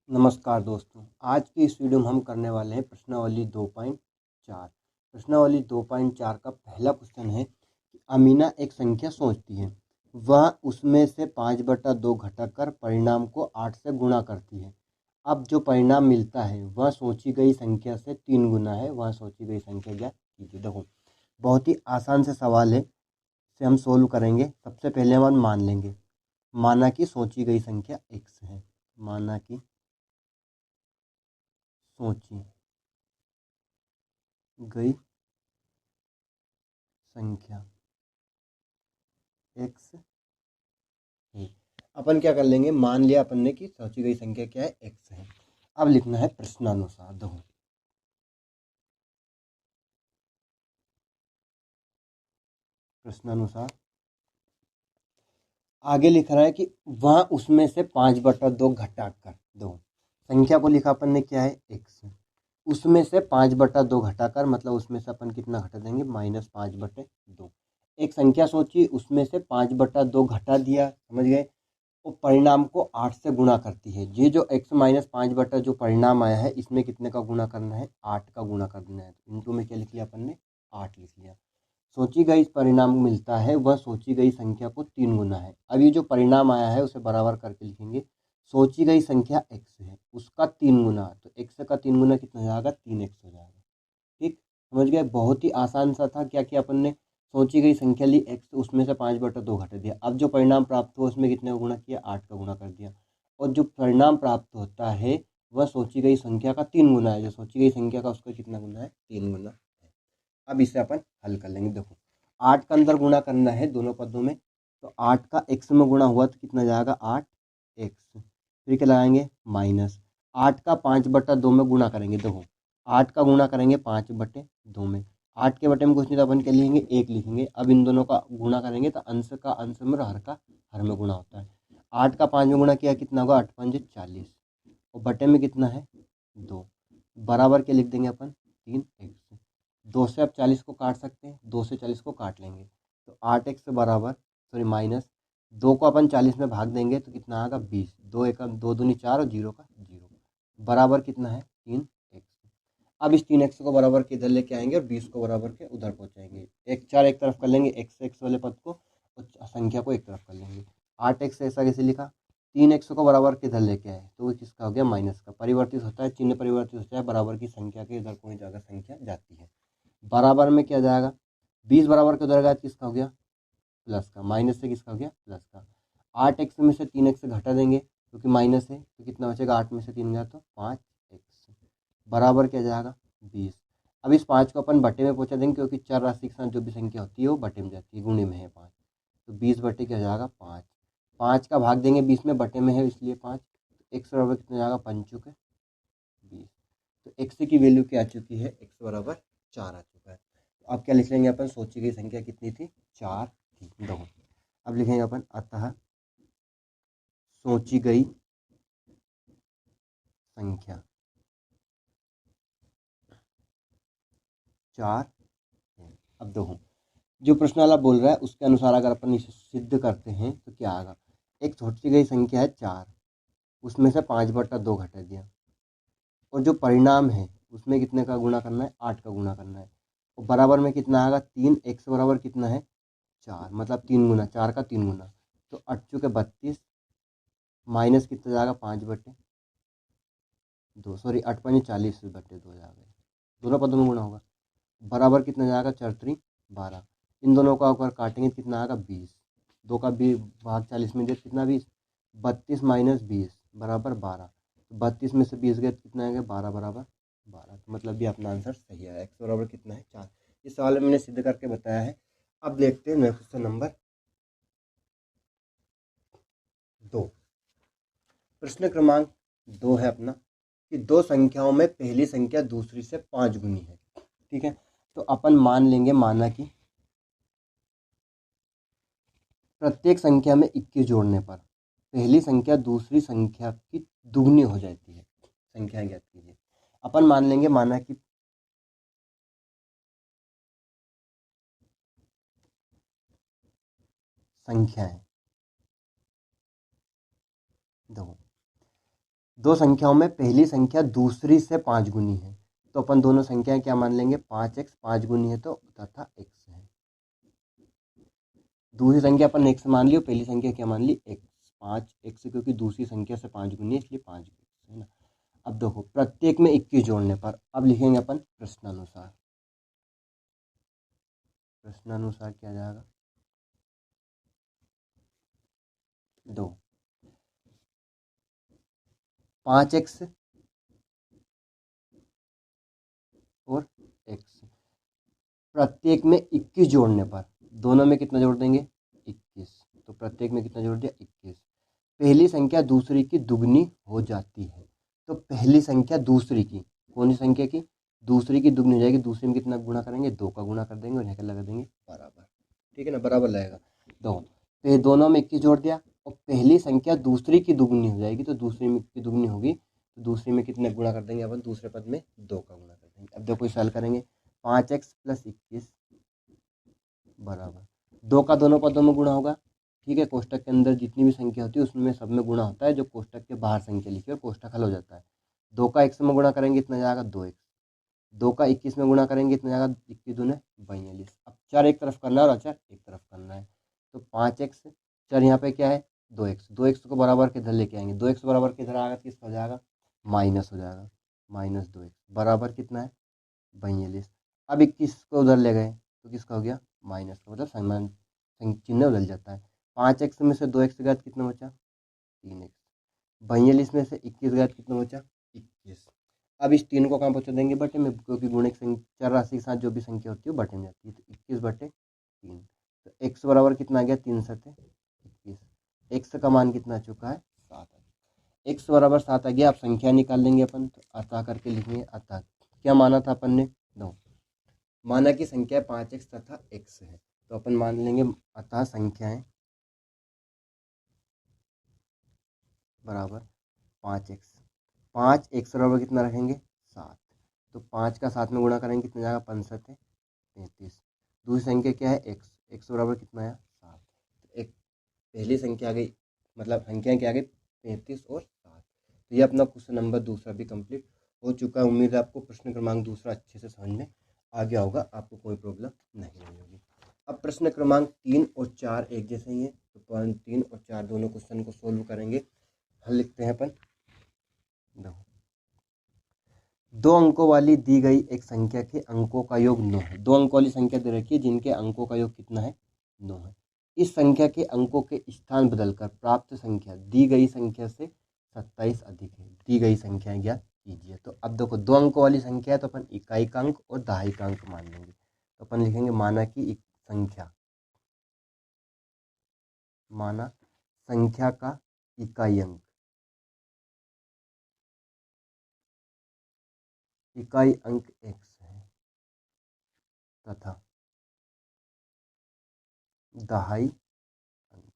नमस्कार दोस्तों, आज की इस वीडियो में हम करने वाले हैं प्रश्नावली 2.4। प्रश्नावली 2.4 का पहला क्वेश्चन है कि अमीना एक संख्या सोचती है, वह उसमें से 5/2 घटाकर परिणाम को 8 से गुणा करती है। अब जो परिणाम मिलता है वह सोची गई संख्या से 3 गुना है। वह सोची गई संख्या ज्ञात कीजिए। देखो, बहुत ही आसान से सवाल है, इसे हम सोल्व करेंगे। सबसे पहले हम मान लेंगे, माना कि सोची गई संख्या x है। माना कि सोची गई संख्या x है। अपन क्या कर लेंगे, मान लिया अपन ने कि सोची गई संख्या क्या है, x है। अब लिखना है प्रश्नानुसार। देखो, प्रश्नानुसार आगे लिख रहा है कि वह उसमें से 5/2 घटाकर, दो संख्या को लिखा अपन ने क्या है, x। उसमें से 5/2 घटाकर, मतलब उसमें से अपन कितना घटा देंगे, -5/2। एक संख्या सोची, उसमें से 5/2 घटा दिया, समझ गए। वो परिणाम को 8 से गुणा करती है। ये जो x-5 जो परिणाम आया है, इसमें कितने का गुणा करना है, 8 का गुणा करना है। इनटू में क्या लिख लिया अपन ने, 8 लिख लिया। सोची गई परिणाम मिलता है, वह सोची गई संख्या को 3 गुना है। अब ये जो परिणाम आया है उसे बराबर करके लिखेंगे। सोची गई संख्या x है, उसका 3 गुना, तो x का 3 गुना कितना हो जाएगा, 3x हो जाएगा। ठीक, समझ गए। बहुत ही आसान सा था। क्या किया अपन ने, सोची गई संख्या ली x, उसमें से 5/2 घटा दिया। अब जो परिणाम प्राप्त हुआ उसमें कितने का गुणा किया, 8 का गुणा कर दिया। और जो परिणाम प्राप्त होता है वह सोची गई संख्या का 3 गुना है। जो सोची गई संख्या का उसका कितना गुना है, 3 गुना है। अब इसे अपन हल कर लेंगे। देखो, 8 का अंदर गुणा करना है दोनों पदों में, तो 8 का x में गुणा हुआ तो कितना जाएगा, 8x। फिर क्या लगाएंगे, माइनस 8 का 5/2 में गुणा करेंगे। देखो, 8 का गुणा करेंगे 5/2 में, 8 के बटे में कुछ नहीं तो अपन क्या लिखेंगे, 1 लिखेंगे। अब इन दोनों का गुणा करेंगे तो अंश का अंश में और हर का हर में गुणा होता है। 8 का 5 में गुणा किया, कितना होगा, 8×5 = 40, और बटे में कितना है, 2। बराबर क्या लिख देंगे अपन, 3x। 2 से आप 40 को काट सकते हैं, 2 से 40 को काट लेंगे तो 8x बराबर, सॉरी माइनस 2 को अपन 40 में भाग देंगे तो कितना आएगा, 20। 2 एक 2 दूनी 4 और 0 का 0, बराबर कितना है, 3x। अब इस 3x को बराबर के इधर लेके आएंगे और 20 को बराबर के उधर पहुंचाएंगे। एक 4 एक तरफ कर लेंगे, x वाले पद को, और संख्या को एक तरफ कर लेंगे। 8x ऐसा कैसे लिखा, 3x को बराबर के इधर लेके आए तो वो किसका हो गया, माइनस का। परिवर्तित होता है, चिन्ह परिवर्तित होता है, बराबर की संख्या के इधर कोई जगह संख्या जाती है। बराबर में क्या जाएगा, 20 बराबर के उधर गया तो किसका हो गया, प्लस का। माइनस से किसका हो गया, प्लस का। 8x में से 3x घटा देंगे क्योंकि माइनस है, तो कितना बचेगा, 8 में से 3 गया तो 5x, बराबर क्या जाएगा, 20। अब इस 5 को अपन बटे में पहुंचा देंगे क्योंकि चर राशि के साथ जो भी संख्या होती है वो बटे में जाती है, गुणे में है 5, तो 20 बटे क्या जाएगा, 5। 5 का भाग देंगे 20 में, बटे में है इसलिए 5। x बराबर कितना जाएगा, 5×5 = 20। तो x की वैल्यू क्या आ चुकी है, x बराबर 4 आ चुका है। अब क्या लिख लेंगे अपन, सोची गई संख्या कितनी थी, 4 थी। देखो, अब लिखेंगे अपन, अतः सोची गई संख्या 4 है। अब देखो, जो प्रश्न वाला बोल रहा है उसके अनुसार अगर अपन इसे सिद्ध करते हैं तो क्या आएगा, एक सोची गई संख्या है 4, उसमें से 5/2 घटा दिया, और जो परिणाम है उसमें कितने का गुणा करना है, 8 का गुणा करना है, और बराबर में कितना आएगा, 3x बराबर कितना है, 4, मतलब 3 गुना, 4 का 3 गुना, तो 8 चुके 32, माइनस कितना जाएगा, 5/2, सॉरी 8×5 = 40/2 जाएगा, दोनों पदों में गुणा होगा। बराबर कितना जाएगा, 4×3 = 12। इन दोनों का अगर काटेंगे कितना आएगा, 20। 2 का भी भाग 40 में दे कितना, 20। 32 - 20 बराबर 12। 32 में से 20 गए तो कितना आएगा, 12 बराबर 12। तो मतलब भी अपना आंसर सही है, x बराबर कितना है, 4। इस सवाल में मैंने सिद्ध करके बताया है। अब देखते हैं नेक्स्ट क्वेश्चन नंबर 2। प्रश्न क्रमांक 2 है अपना कि दो संख्याओं में पहली संख्या दूसरी से 5 गुनी है। ठीक है, तो अपन मान लेंगे, माना कि प्रत्येक संख्या में 21 जोड़ने पर पहली संख्या दूसरी संख्या की दुगनी हो जाती है। संख्या ज्ञात कीजिए। अपन मान लेंगे, माना कि संख्याएं, देखो दो संख्याओं में पहली संख्या दूसरी से 5 गुनी है, तो अपन दोनों संख्याएं क्या मान लेंगे, 5x 5 गुनी है तो तथा x है। दूसरी संख्या अपन x मान ली और पहली संख्या क्या मान ली, x 5x, क्योंकि दूसरी संख्या से 5 गुनी है इसलिए 5 है ना। अब देखो प्रत्येक में 21 जोड़ने पर, अब लिखेंगे अपन प्रश्नानुसार। प्रश्नानुसार क्या जाएगा, 2 5x और x, प्रत्येक में 21 जोड़ने पर दोनों में कितना जोड़ देंगे, 21, तो प्रत्येक में कितना जोड़ दिया, 21। पहली संख्या दूसरी की दुगनी हो जाती है, तो पहली संख्या दूसरी की, कौन सी संख्या की, दूसरी की दुगनी हो जाएगी, दूसरी में कितना गुणा करेंगे, 2 का गुणा कर देंगे और यहाँ लगा देंगे बराबर, ठीक है ना, बराबर लगेगा। तो दोनों में 21 जोड़ दिया और पहली संख्या दूसरी की दुगनी हो जाएगी, तो दूसरी में की दुगनी होगी तो दूसरी में कितने गुणा कर देंगे अपन, दूसरे पद में 2 का गुणा कर देंगे। अब देखो इस हल करेंगे, 5x + 21 बराबर 2 का दोनों पदों में गुणा होगा, ठीक है। कोष्टक के अंदर जितनी भी संख्या होती है उसमें सब में गुणा होता है, जो कोष्टक के बाहर संख्या लिखी है और कोष्टक हल हो जाता है। 2 का x में गुणा करेंगे इतना जाएगा 2x, 2 का 21 में गुणा करेंगे इतना जाएगा 21 दूने 42। अब चर एक तरफ करना है और अचर एक तरफ करना है, तो 5x, चर यहाँ पे क्या है 2x, 2x को बराबर के इधर लेके आएंगे, 2x बराबर के इधर आएगा तो किसका हो जाएगा, माइनस हो जाएगा, -2x बराबर कितना है 42। अब 21 को उधर ले गए तो किसका हो गया, माइनस का, मतलब समान चिन्ह बदल जाता है। 5x में से 2x गया तो कितना बचा, 3x। 42 में से 21 गया तो कितना बचा, 21। अब इस 3 को कहाँ पहुँचा देंगे, बटे में, क्योंकि गुणित चर राशि के साथ जो भी संख्या होती है वो बटे में जाती है, तो 21/3, तो x बराबर कितना आ गया, 3 सते 21। x का मान कितना आ चुका है, 7। x बराबर 7 आ गया। अब संख्या निकाल लेंगे अपन, तो अतः करके लिखेंगे, अतः क्या माना था अपन ने, दो माना की संख्या 5x तथा x है, तो अपन मान लेंगे अतः संख्याएं बराबर 5x, 5x बराबर कितना रखेंगे 7, तो 5 का 7 में गुणा करेंगे कितना जाएगा, 5 सते 33। दूसरी संख्या क्या है x, x बराबर कितना आया 7, तो एक पहली संख्या आ गई, मतलब संख्या क्या आ गई 33 और 7। तो ये अपना क्वेश्चन नंबर दूसरा भी कंप्लीट हो चुका है। उम्मीद है आपको प्रश्न क्रमांक दूसरा अच्छे से समझ में आ गया होगा, आपको कोई प्रॉब्लम नहीं होगी। अब प्रश्न क्रमांक 3 और 4 एक जैसे ही है, तो 3 और 4 दोनों क्वेश्चन को सोल्व करेंगे। हल लिखते हैं अपन, दो अंकों वाली दी गई एक संख्या के अंकों का योग 9 है। 2 अंकों वाली संख्या दे रखी है जिनके अंकों का योग कितना है, 9 है। इस संख्या के अंकों के स्थान बदलकर प्राप्त संख्या दी गई संख्या से 27 अधिक है। दी गई संख्या ज्ञात कीजिए। तो अब देखो 2 अंकों वाली संख्या है तो अपन इकाई का अंक और दहाई का अंक मान लेंगे। तो अपन लिखेंगे माना की संख्या, माना संख्या का इकाई अंक, इकाई अंक x है तथा दहाई अंक।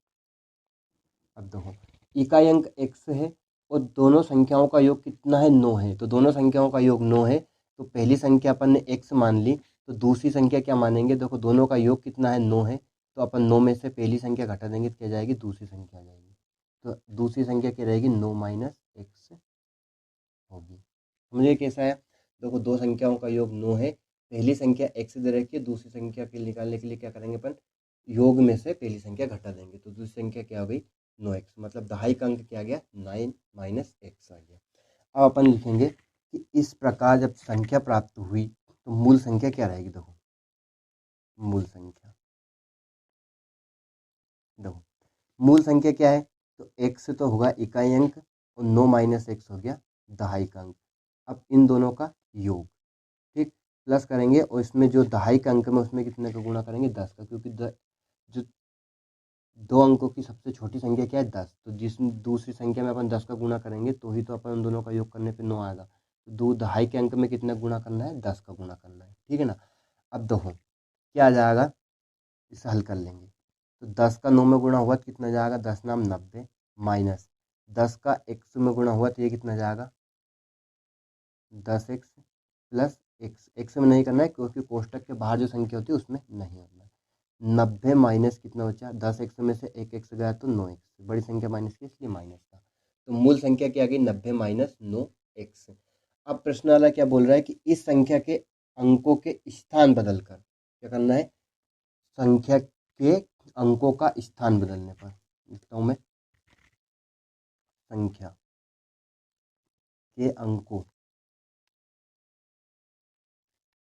अब देखो इकाई अंक x है और दोनों संख्याओं का योग कितना है, 9 है। तो दोनों संख्याओं का योग 9 है, तो पहली संख्या अपन ने x मान ली, तो दूसरी संख्या क्या मानेंगे, देखो दोनों का योग कितना है 9 है, तो अपन 9 में से पहली संख्या घटा देंगे तो क्या जाएगी, दूसरी संख्या आ जाएगी। तो दूसरी संख्या क्या रहेगी, 9 - x होगी। समझिए कैसा है, देखो दो संख्याओं का योग 9 है, पहली संख्या x दे रखी है, दूसरी संख्या के निकालने के लिए क्या करेंगे अपन, योग में से पहली संख्या घटा देंगे, तो दूसरी संख्या क्या हो गई 9x, मतलब दहाई का अंक क्या आ गया 9 - x आ गया। अब अपन लिखेंगे कि इस प्रकार जब संख्या प्राप्त हुई तो मूल संख्या क्या रहेगी, देखो मूल संख्या, देखो मूल संख्या क्या है, तो x तो होगा इकाई अंक और 9 - x हो गया दहाई का अंक। अब इन दोनों का योग, ठीक, प्लस करेंगे और इसमें जो दहाई का अंक में उसमें कितने का गुणा करेंगे 10 का, क्योंकि जो 2 अंकों की सबसे छोटी संख्या क्या है 10, तो जिस दूसरी संख्या में अपन 10 का गुणा करेंगे तो ही तो अपन उन दोनों का योग करने पे 9 आएगा। तो दो दहाई के अंक में कितना गुणा करना है, 10 का गुणा करना है, ठीक है ना। अब देखो क्या आ जाएगा, इसे हल कर लेंगे, तो 10 का 9 में गुणा हुआ तो कितना जाएगा, 10 नाम 90 माइनस 10 का x में गुणा हुआ तो ये कितना जाएगा 10x प्लस x में नहीं करना है क्योंकि कोष्टक के बाहर जो संख्या होती है उसमें नहीं होना है। 90 माइनस कितना बचा, 10x में से 1x गया तो 9x, बड़ी संख्या माइनस की इसलिए माइनस था। तो मूल संख्या क्या आ गई 90 माइनस 9x। अब प्रश्न वाला क्या बोल रहा है कि इस संख्या के अंकों के स्थान बदलकर क्या करना है, संख्या के अंकों का स्थान बदलने पर, लिखता हूं मैं, संख्या के अंकों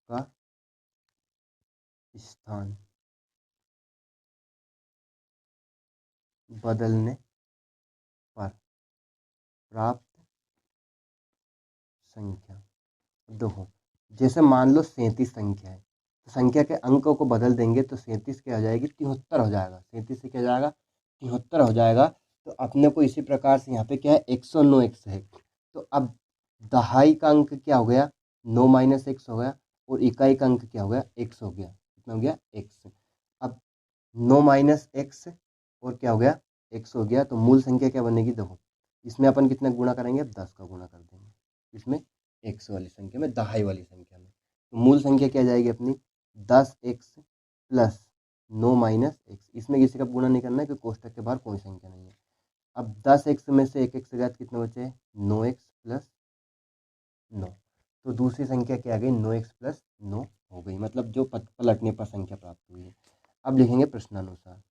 का स्थान बदलने पर प्राप्त संख्या। देखो, जैसे मान लो 37 संख्या है, तो संख्या के अंकों को बदल देंगे तो 37 क्या हो जाएगी, 73 हो जाएगा। 37 से क्या हो जाएगा, 73 हो जाएगा। तो अपने को इसी प्रकार से यहाँ पे क्या है, 109x है। तो अब दहाई का अंक क्या हो गया, 9 माइनस एक्स हो गया, और इकाई का अंक क्या हो गया, x हो गया। कितना हो गया, x। अब 9 माइनस एक्स और क्या हो गया, x हो गया। तो मूल संख्या क्या बनेगी, देखो इसमें अपन कितना गुणा करेंगे, 10 का गुणा कर देंगे इसमें, एक्स वाली संख्या में, दहाई वाली संख्या में। तो मूल संख्या क्या जाएगी अपनी, 10x प्लस 9 माइनस एक्स। इसमें किसी का गुणा नहीं करना है क्योंकि कोष्टक के बाहर कोई संख्या नहीं है। अब 10x में से एक एक्स गया तो कितने बचे, 9x प्लस 9। तो दूसरी संख्या क्या आ गई, 9x प्लस 9 हो गई, मतलब जो पलटने पर संख्या प्राप्त हुई है। अब लिखेंगे प्रश्नानुसार।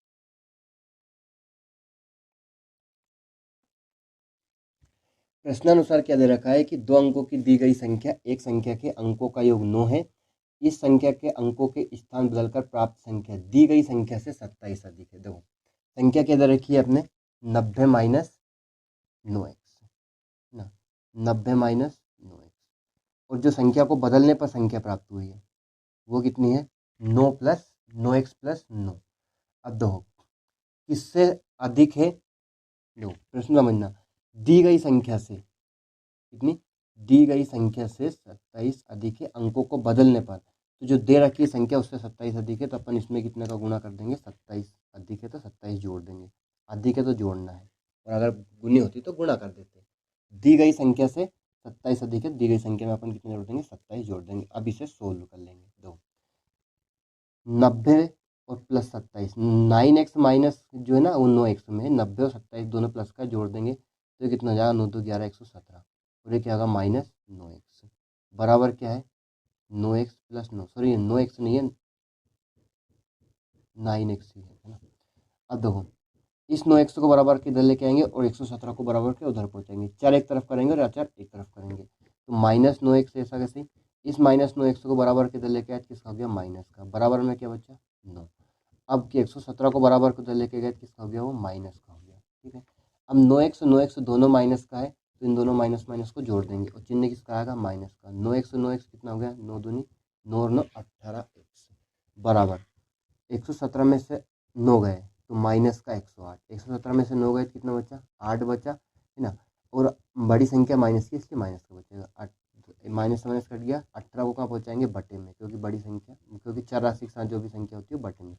प्रश्नानुसार क्या दे रखा है कि दो अंकों की दी गई संख्या एक संख्या के अंकों का योग 9 है। इस संख्या के अंकों के स्थान बदलकर प्राप्त संख्या दी गई संख्या से 27 अधिक है। देखो संख्या क्या दे रखी है अपने, 90 माइनस 9x ना, 90 माइनस 9x, और जो संख्या को बदलने पर संख्या प्राप्त हुई है वो कितनी है, 9 प्लस 9x प्लस 9। अब देखो किससे अधिक है, देखो प्रश्न समझना, दी गई संख्या से कितनी, दी गई संख्या से 27 अधिक है अंकों को बदलने पर। तो जो दे रखी है संख्या उससे 27 अधिक है, तो अपन इसमें कितने का गुणा कर देंगे, 27 अधिक है तो 27 जोड़ देंगे, अधिक है तो जोड़ना है, और अगर गुनी होती तो गुणा कर देते। दी गई संख्या से 27 अधिक है, दी गई संख्या में अपन कितने जोड़ देंगे, 27 जोड़ देंगे। अब इसे सोल्व कर लेंगे। दो 90 और प्लस 27, 9x माइनस जो है ना वो 9x में है, 90 और 27 दोनों प्लस का जोड़ देंगे तो ये कितना हो जाएगा, 9 2 11 117, और ये क्या होगा माइनस 9x, बराबर क्या है 9x प्लस 9, सॉरी 9x नहीं है 9x ही है ना। अब देखो इस 9x को बराबर के इधर लेके आएंगे और 117 को बराबर के उधर पहुंचाएंगे, चार एक तरफ करेंगे और चार एक तरफ करेंगे, तो माइनस 9x ऐसा कैसे, इस माइनस 9x को बराबर के इधर लेके आए किसका हो गया, माइनस का, बराबर में क्या बचा 9। अब कि 117 को बराबर को उधर लेके गए किसका हो गया, वो माइनस का हो गया। ठीक है, अब 9x दोनों माइनस का है, तो इन दोनों माइनस माइनस को जोड़ देंगे और चिन्ह किसका आएगा, माइनस का। 9x कितना हो गया, 9 दूनी 9 और 9 18x, बराबर 117 में से 9 गए तो माइनस का 108, 117 में से 9 गए तो कितना बचा, 8 बचा है ना, और बड़ी संख्या माइनस की इसलिए माइनस का बचेगा, 8 माइनस माइनस कट गया, 18 को कहाँ पहुँचाएंगे, बटे में, क्योंकि बड़ी संख्या, क्योंकि चार राशि के साथ जो भी संख्या होती है बटे में।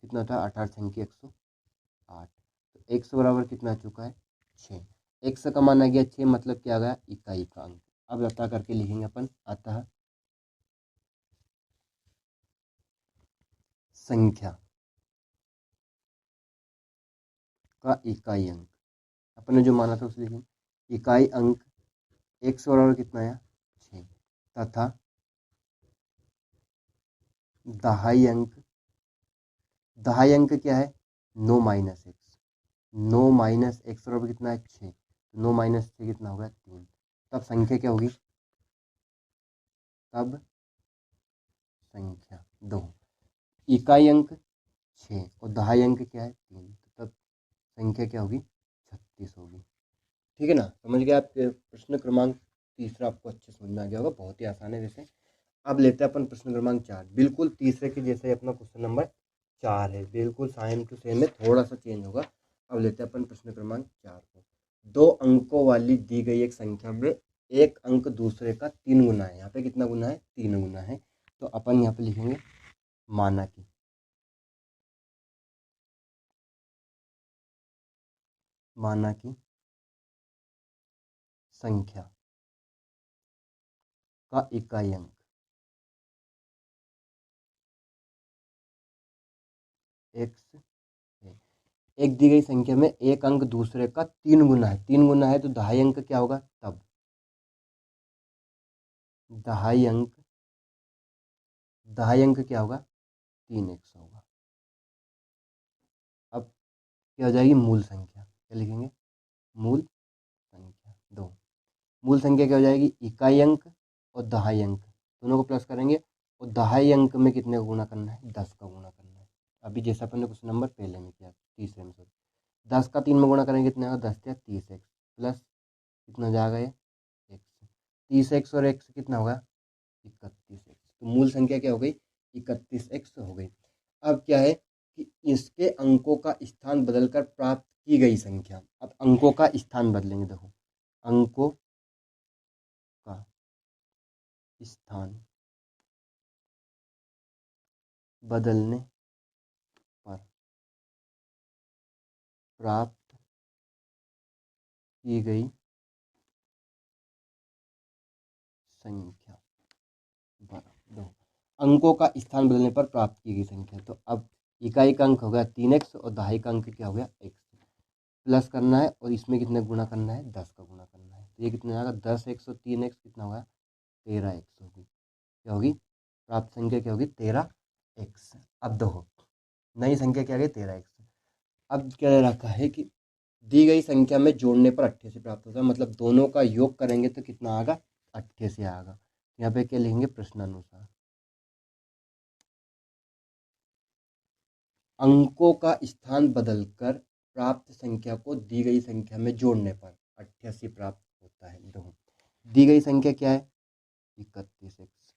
कितना होता है, 18 संख्या 108, तो x बराबर कितना आ चुका है, 6। x का मान आ गया 6, मतलब क्या आ गया, इकाई का अंक। अब लता करके लिखेंगे अपन, अतः संख्या का इकाई अंक, अपन ने जो माना था उसे लिखेंगे, इकाई अंक x बराबर कितना आया, 6, तथा दहाई अंक, दहाई अंक क्या है, 9 माइनस एक्स, 9 माइनस एक्स बराबर कितना है, 6, तो 9 माइनस 6 कितना होगा, 3। तब संख्या क्या होगी, तब संख्या दो, इकाई अंक 6 और दहाई अंक क्या है, 3, तो तब संख्या क्या होगी, 36 होगी। ठीक है ना, समझ गए आप, प्रश्न क्रमांक तीसरा आपको अच्छे समझ में आ गया होगा, बहुत ही आसान है वैसे। अब लेते हैं अपन प्रश्न क्रमांक 4, बिल्कुल तीसरे के जैसे अपना क्वेश्चन नंबर 4 है, बिल्कुल सेम टू सेम है, थोड़ा सा चेंज होगा। अब लेते हैं अपन प्रश्न क्रमांक 4 को। दो अंकों वाली दी गई एक संख्या में एक अंक दूसरे का 3 गुना है, यहाँ पे कितना गुना है, 3 गुना है, तो अपन यहाँ पे लिखेंगे माना कि, माना कि संख्या का इकाई अंक x है, एक दी गई संख्या में एक अंक दूसरे का 3 गुना है, 3 गुना है तो दहाई अंक क्या होगा, तब दहाई अंक क्या होगा, 3x होगा। अब क्या हो जाएगी, मूल संख्या, क्या लिखेंगे, मूल संख्या 2। मूल संख्या क्या हो जाएगी, इकाई अंक और दहाई अंक दोनों को प्लस करेंगे और दहाई अंक में कितने का गुणा करना है, 10 का गुणा करना है। अभी जैसा अपन ने कुछ नंबर पहले में किया, तीसरे में, सॉरी, 10 का 3 में गुणा करेंगे कितने का, 10 या 30x प्लस कितना हो जाएगा, ये x, 30x और x कितना होगा, 31x। तो मूल संख्या क्या हो गई, 31x हो गई। अब क्या है कि इसके अंकों का स्थान बदलकर प्राप्त की गई संख्या, अब अंकों का स्थान बदलेंगे, देखो अंकों का स्थान बदलने पर प्राप्त की गई संख्या बराबर दो, अंकों का स्थान बदलने पर प्राप्त की गई संख्या। तो अब इकाई का अंक हो गया 3x और दहाई का अंक क्या हो गया, x, प्लस करना है और इसमें कितने गुना करना है, 10 का गुना करना है। तो ये कितना आएगा, 10x और 3x कितना होगा, 13x होगी। क्या होगी, प्राप्त संख्या क्या होगी, 13x। अब देखो नई संख्या क्या आ गई, 13x। अब क्या रखा है कि दी गई संख्या में जोड़ने पर 88 प्राप्त होता है, मतलब दोनों का योग करेंगे तो कितना आएगा, 88 आएगा। यहाँ पे क्या लिखेंगे, प्रश्नानुसार अंकों का स्थान बदलकर प्राप्त संख्या को दी गई संख्या में जोड़ने पर 88 प्राप्त होता है। देखो दी गई संख्या क्या है, 31x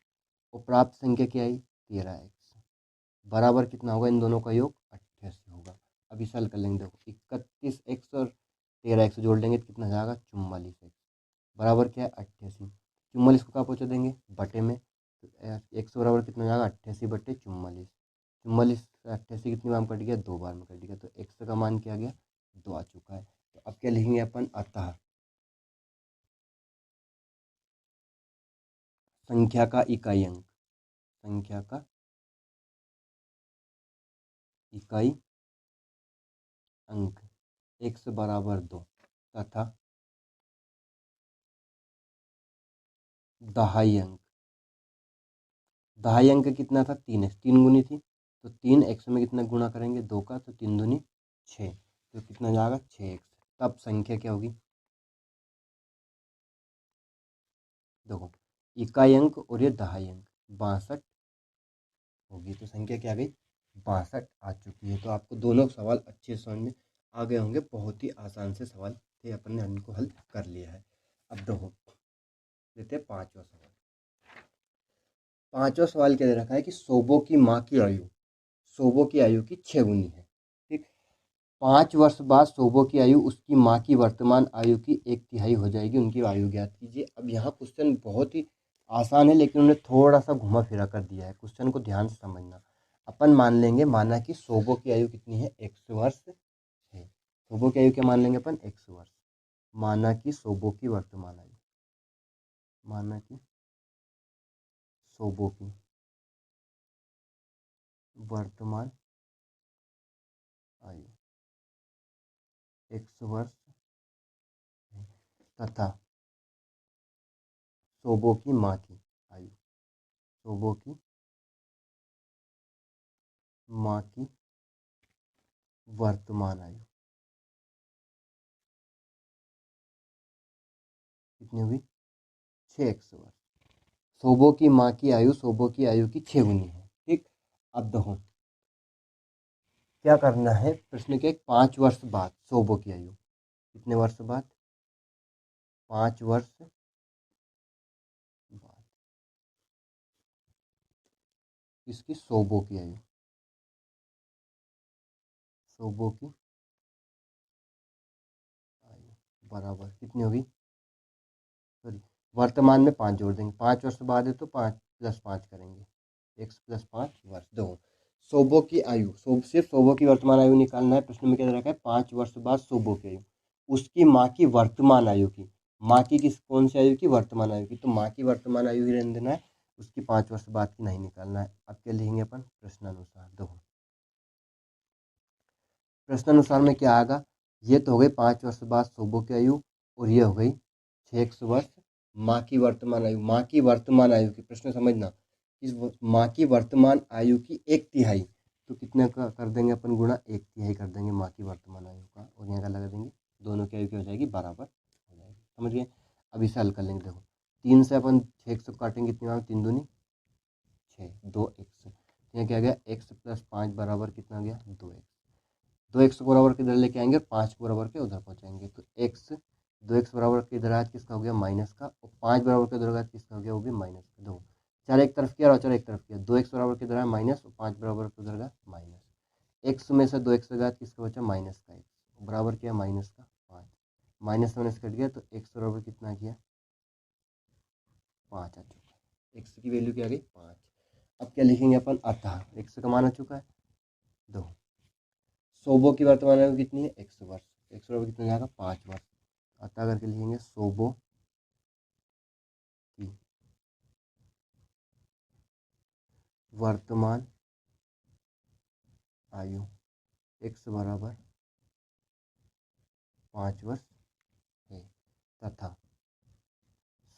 और प्राप्त संख्या क्या है, 13x, बराबर कितना होगा, इन दोनों का योग 88 होगा। अब इस हल कर लेंगे, देखो 31x और 13x जोड़ लेंगे तो कितना जाएगा, 44x, बराबर क्या है, 88। 44 को कहाँ पहुँचा देंगे, बटे में, तो x बराबर कितना जाएगा, 88 बटे 44। 44 से 88 कितनी बार में कट गया, 2 बार में कट गया, तो x का मान क्या आ गया, 2 आ चुका है। तो अब क्या लिखेंगे अपन, अतः संख्या का इकाई अंक, संख्या का इकाई अंक x बराबर 2 तथा दहाई अंक, दहाई अंक कितना था, 3x, 3 गुनी थी, तो 3x में कितना गुणा करेंगे, 2 का, तो 3 दूनी 6, तो कितना जाएगा, 6x। तब संख्या क्या होगी, देखो इकाई अंक और ये दहाई अंक 62 होगी, तो संख्या क्या आ गई, 62 आ चुकी है। तो आपको दोनों सवाल अच्छे समझ में आ गए होंगे, बहुत ही आसान से सवाल थे, अपन ने इनको हल कर लिया है। अब देखो लेते हैं पांचवा सवाल। पांचवा सवाल क्या दे रखा है कि सोबो की माँ की आयु, सोबो की आयु की 6 गुनी है, ठीक, 5 वर्ष बाद सोबो की आयु उसकी माँ की वर्तमान आयु की 1/3 हो जाएगी, उनकी आयु ज्ञात कीजिए। अब यहाँ क्वेश्चन बहुत ही आसान है, लेकिन उन्हें थोड़ा सा घुमा फिरा कर दिया है, क्वेश्चन को ध्यान से समझना। अपन मान लेंगे, माना कि सोबो की आयु कितनी है, 100 वर्ष है। सोबो की आयु क्या मान लेंगे अपन, 100 वर्ष। माना कि सोबो की वर्तमान आयु, माना कि सोबो की वर्तमान आयु 100 वर्ष है, तथा सोबो की माँ की आयु, सोबो की माँ की वर्तमान आयु कितनी हुई, 600 वर्ष। सोबो की माँ की आयु सोबो की आयु की 6 गुनी है, ठीक। अब देखो क्या करना है, प्रश्न के 5 वर्ष बाद सोबो की आयु, कितने वर्ष बाद, 5 वर्ष बाद इसकी सोबो की आयु, सोबो की आयु बराबर कितनी होगी, सॉरी वर्तमान में 5 जोड़ देंगे, 5 वर्ष बाद है तो 5 + 5 करेंगे, x + 5 वर्ष। दो सोबो की आयु, सिर्फ सोबो की वर्तमान आयु निकालना है। प्रश्न में क्या दे रखा है, 5 वर्ष बाद सोबो की आयु उसकी माँ की वर्तमान आयु की, माँ की किस कौन सी आयु की, वर्तमान आयु की, तो माँ की वर्तमान आयु ही रहने देना है, उसकी 5 वर्ष बाद की नहीं निकालना है। अब क्या लिखेंगे अपन, प्रश्नानुसार। देखो प्रश्नानुसार में क्या आएगा, ये तो हो गई 5 वर्ष बाद सोबो की आयु और ये हो गई 600 वर्ष माँ की वर्तमान आयु। माँ की वर्तमान आयु की प्रश्न समझना, इस माँ की वर्तमान आयु की 1/3 तो कितने का कर देंगे अपन गुणा, 1/3 कर देंगे माँ की वर्तमान आयु का और यहाँ का लगा देंगे, दोनों की आयु क्या हो जाएगी, बराबर हो जाएगी। समझ गए। अब इसे हल कर लेंगे। देखो 3 से अपन 600 काटेंगे, कितनी बार, 3 दूनी 6, 2x, यहाँ क्या आ गया, x + 5 बराबर कितना आ गया, 2x। 2x बराबर के इधर लेके आएंगे और 5 बराबर के उधर पहुंचाएंगे, तो x 2x बराबर के इधर आज किसका हो गया, माइनस का, और 5 बराबर के उधर आज किसका हो गया, वो भी माइनस का। दो चार एक तरफ किया और चार एक तरफ किया, 2x बराबर के इधर माइनस और 5 बराबर के उधर माइनस, x में से 2x का घात किसका बचा, माइनस का x, बराबर किया माइनस का 5, माइनस माइनस कट गया तो x बराबर कितना किया, 5 आ चुका है। x की वैल्यू क्या आ गई, 5। अब क्या लिखेंगे अपन, अतः x का मान आ चुका है 2। सोबो की वर्तमान आयु कितनी है, 100 वर्ष, 100 बराबर कितना जाएगा, 5 वर्ष। अतः करके लिखेंगे सोबो की वर्तमान आयु x बराबर 5 वर्ष है, तथा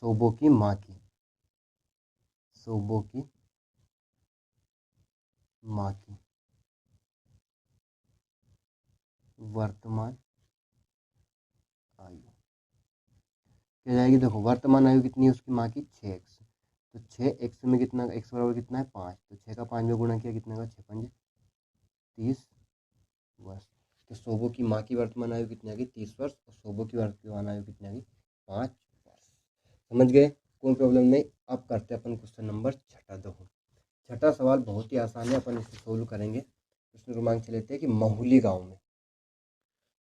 सोबो की माँ की, सोबो की माँ की वर्तमान आयु क्या जाएगी, देखो वर्तमान आयु कितनी है उसकी माँ की, 6x, तो 6x में कितना, x बराबर कितना है, 5, तो 6 का 5 में गुणा किया, कितना का, 6 5 30 वर्ष। तो सोबो की माँ की वर्तमान आयु कितनी आ गई, 30 वर्ष, और सोबो की वर्तमान आयु कितनी आ गई, 5 वर्ष। समझ गए, कोई प्रॉब्लम नहीं। अब करते हैं अपन क्वेश्चन नंबर छठा। देखो छठा सवाल बहुत ही आसान है, अपन इसे सोल्व करेंगे। प्रश्न क्रमांक से लेते हैं कि महुली गांव में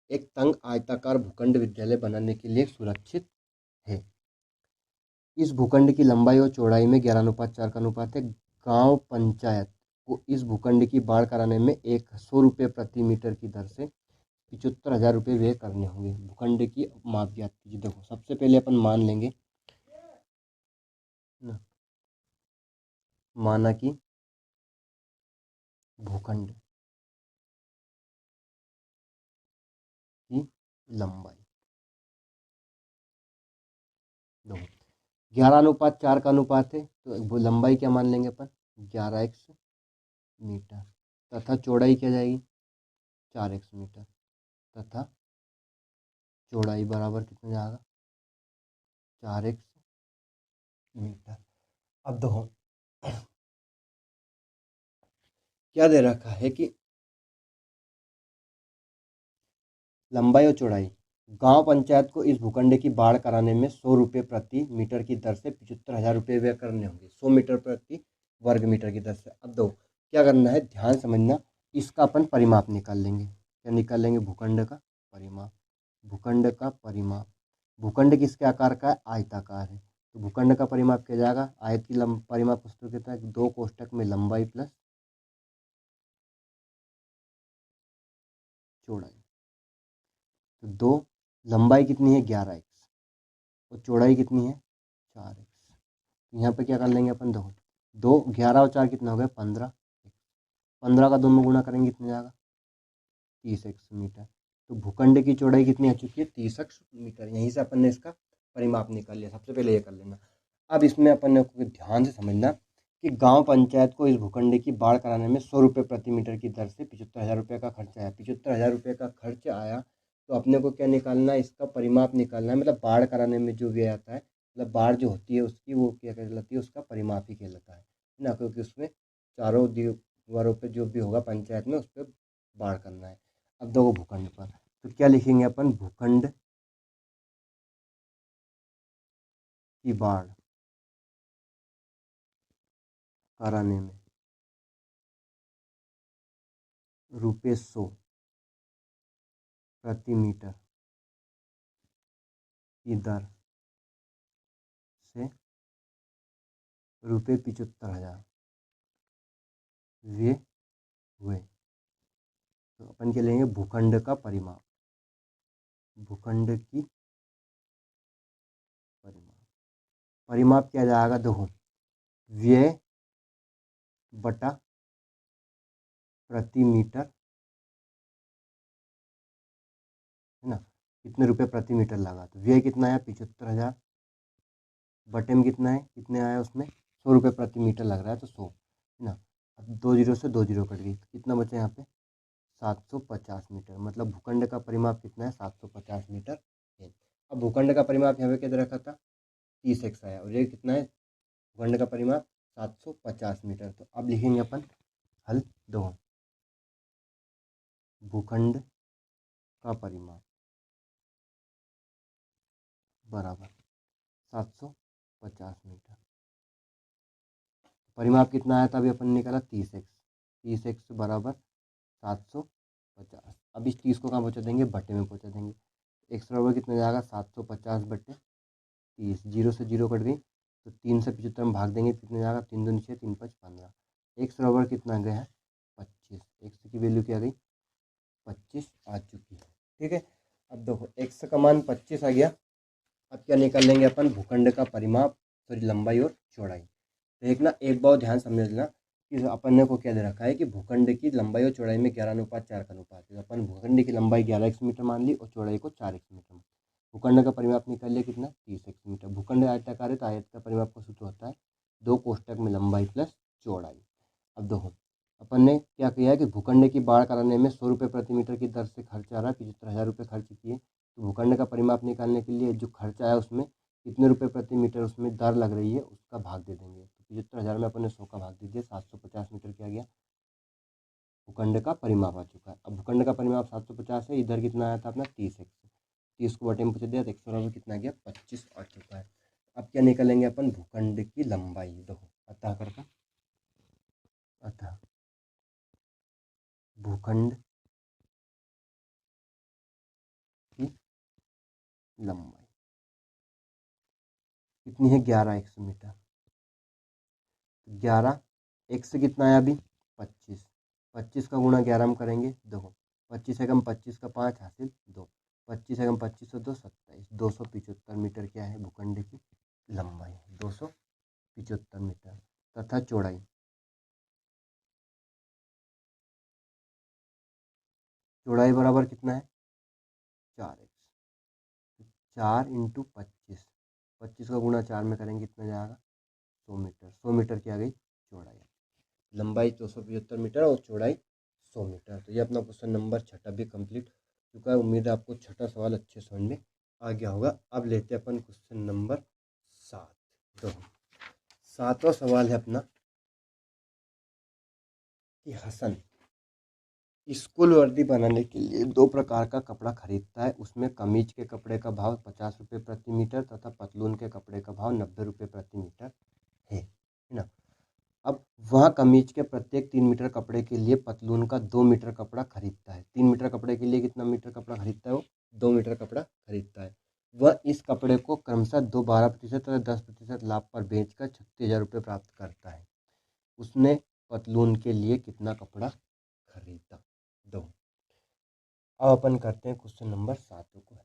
एक तंग आयताकार भूखंड विद्यालय बनाने के लिए सुरक्षित है। इस भूखंड की लंबाई और चौड़ाई में 11:4 का अनुपात है। गांव पंचायत को इस भूखंड की बाढ़ कराने में 100 रुपये प्रति मीटर की दर से 75,000 रुपये व्यय करने होंगे। भूखंड की माप ज्ञात कीजिए। देखो सबसे पहले अपन मान लेंगे ना, माना कि भूखंड की लंबाई, देखो 11:4 का अनुपात है तो वो लंबाई क्या मान लेंगे अपन, 11x मीटर, तथा चौड़ाई क्या जाएगी, 4x मीटर, तथा चौड़ाई बराबर कितना जाएगा, 4x मीटर। अब देखो क्या दे रखा है कि लंबाई और चौड़ाई, गांव पंचायत को इस भूखंड की बाढ़ कराने में 100 रुपये प्रति मीटर की दर से 75,000 रुपये व्यय करने होंगे, 100 मीटर प्रति वर्ग मीटर की दर से। अब दो क्या करना है, ध्यान समझना, इसका अपन परिमाप निकाल लेंगे। क्या निकाल लेंगे, भूखंड का परिमाप, भूखंड का परिमाप। भूखंड किसके आकार का है, आयताकार है, तो भूखंड का परिमाप क्या जाएगा, आयत की परिमाप सूत्र कितना है, 2 कोष्टक में लंबाई प्लस चौड़ाई। तो 2 लंबाई कितनी है, 11x, और चौड़ाई कितनी है, 4x। यहाँ पे क्या कर लेंगे अपन, देखो 2 11 और 4 कितना हो गया, 15, 15 का 2 में गुणा करेंगे कितना जाएगा, 30x मीटर। तो भूखंड की चौड़ाई कितनी आ चुकी है, 30x मीटर। यहीं से अपन ने इसका परिमाप निकाल लिया, सबसे पहले ये कर लेना। अब इसमें अपन को ध्यान से समझना कि गांव पंचायत को इस भूखंड की बाढ़ कराने में 100 रुपये प्रति मीटर की दर से 75,000 रुपये का खर्च आया। 75,000 रुपये का खर्च आया तो अपने को क्या निकालना है, इसका परिमाप निकालना है। मतलब बाढ़ कराने में जो व्यय आता है, मतलब बाढ़ जो होती है उसकी, वो क्या कहलाती है, उसका परिमाप ही कहलाता है ना, क्योंकि उसमें चारों दीवारों पे जो भी होगा पंचायत में उस पर बाढ़ करना है। अब देखो भूखंड पर, तो क्या लिखेंगे अपन, भूखंड की बाढ़ कराने में रुपये 100 प्रति मीटर की दर से रुपये 75,000 वे हुए। तो अपन क्या लेंगे, भूखंड का परिमाप, भूखंड की परिमाप, परिमाप क्या जाएगा, देखो व्यय बटा प्रति मीटर है ना, कितने रुपए प्रति मीटर लगा, तो व्यय कितना आया 75,000, बटे में कितना है, कितने आया उसमें 100 रुपये प्रति मीटर लग रहा है, तो 100 है ना। अब 2 जीरो से 2 जीरो कट गई, तो कितना बचा यहाँ पे 750 मीटर, मतलब भूखंड का परिमाप कितना है 750 मीटर है। अब भूखंड का परिमाप यहाँ पे कितना रखा था 30x आया, और ये कितना है भूखंड का परिमाप 750 मीटर। तो अब लिखेंगे अपन हल 2, भूखंड का परिमाप बराबर 750 मीटर। परिमाप कितना आया था अभी अपन निकाला 30x, 30x बराबर 750। अब इस 30 को कहाँ पहुँचा देंगे, बटे में पहुँचा देंगे। x बराबर कितना जाएगा 750 बटे 30, जीरो से जीरो कट गई, तो 3 से 75 में भाग देंगे, कितने जाएगा 3 दूनी 6, 3 5 15। x बराबर कितना गया है 25, x की वैल्यू क्या गई 25 आ चुकी है। ठीक है, अब देखो x का मान 25 आ गया। अब क्या निकाल लेंगे अपन, भूखंड का परिमाप, सॉरी लंबाई और चौड़ाई। तो एक ना एक बात ध्यान समझ लेना कि अपन ने को क्या दे रखा है कि भूखंड की लंबाई और चौड़ाई में 11:4 का अनुपात है। तो अपन भूखंड की लंबाई 11x मीटर मान ली और चौड़ाई को 4x मीटर। भूखंड का परिमाप निकाल लिया कितना 30x मीटर। भूखंड आयताकार है तो आयत का परिमाप का सूत्र होता है 2 कोष्टक में लंबाई प्लस चौड़ाई। अब देखो अपन ने क्या किया है कि भूखंड की बाढ़ कराने में 100 रुपये प्रति मीटर की दर से खर्च आ रहा है, 75,000 रुपये खर्च किए। तो भूखंड का परिमाप निकालने के लिए जो खर्चा आया उसमें कितने रुपये प्रति मीटर उसमें दर लग रही है उसका भाग दे देंगे। तो 75,000 में अपन ने 100 का भाग दे दिया, 750 मीटर क्या गया भूखंड का परिमाप आ चुका है। अब भूखंड का परिमाप 750 है, इधर कितना आया था अपना 30x, 30 को बटे में पूछ दिया तो 100 बराबर कितना गया 25 आ चुका है। अब क्या निकालेंगे अपन भूखंड की लंबाई, देखो अतः करके अतः भूखंड की लंबाई कितनी है 11x मीटर। 11x कितना है अभी 25, 25 का गुणा 11 में करेंगे, देखो 25 एकम 25 का 5 हासिल 2, 25 एकम 25 से 2 27, 275 मीटर क्या है भूखंड की लंबाई, 275 मीटर। तथा चौड़ाई, चौड़ाई बराबर कितना है 4x, 4 इंटू 25, 25 का गुणा 4 में करेंगे कितना जाएगा 100 मीटर। 100 मीटर की आ गई चौड़ाई, लंबाई 275 मीटर और चौड़ाई 100 मीटर। तो ये अपना क्वेश्चन नंबर 6 भी कंप्लीट चुका है। उम्मीद है आपको 6 सवाल अच्छे समझ में आ गया होगा। अब लेते हैं अपन क्वेश्चन नंबर 7। तो 7वां सवाल है अपना कि हसन स्कूल वर्दी बनाने के लिए 2 प्रकार का कपड़ा खरीदता है। उसमें कमीज के कपड़े का भाव 50 रुपये प्रति मीटर तथा पतलून के कपड़े का भाव 90 रुपये प्रति मीटर है ना। अब वह कमीज के प्रत्येक 3 मीटर कपड़े के लिए पतलून का 2 मीटर कपड़ा खरीदता है। 3 मीटर कपड़े के लिए कितना मीटर कपड़ा खरीदता है, वो 2 मीटर कपड़ा खरीदता है। वह इस कपड़े को क्रमशः 12% तथा 10% लाभ पर बेचकर 36,000 रुपये प्राप्त करता है। उसने पतलून के लिए कितना कपड़ा खरीदा, दो। अब अपन करते हैं क्वेश्चन नंबर 7 को।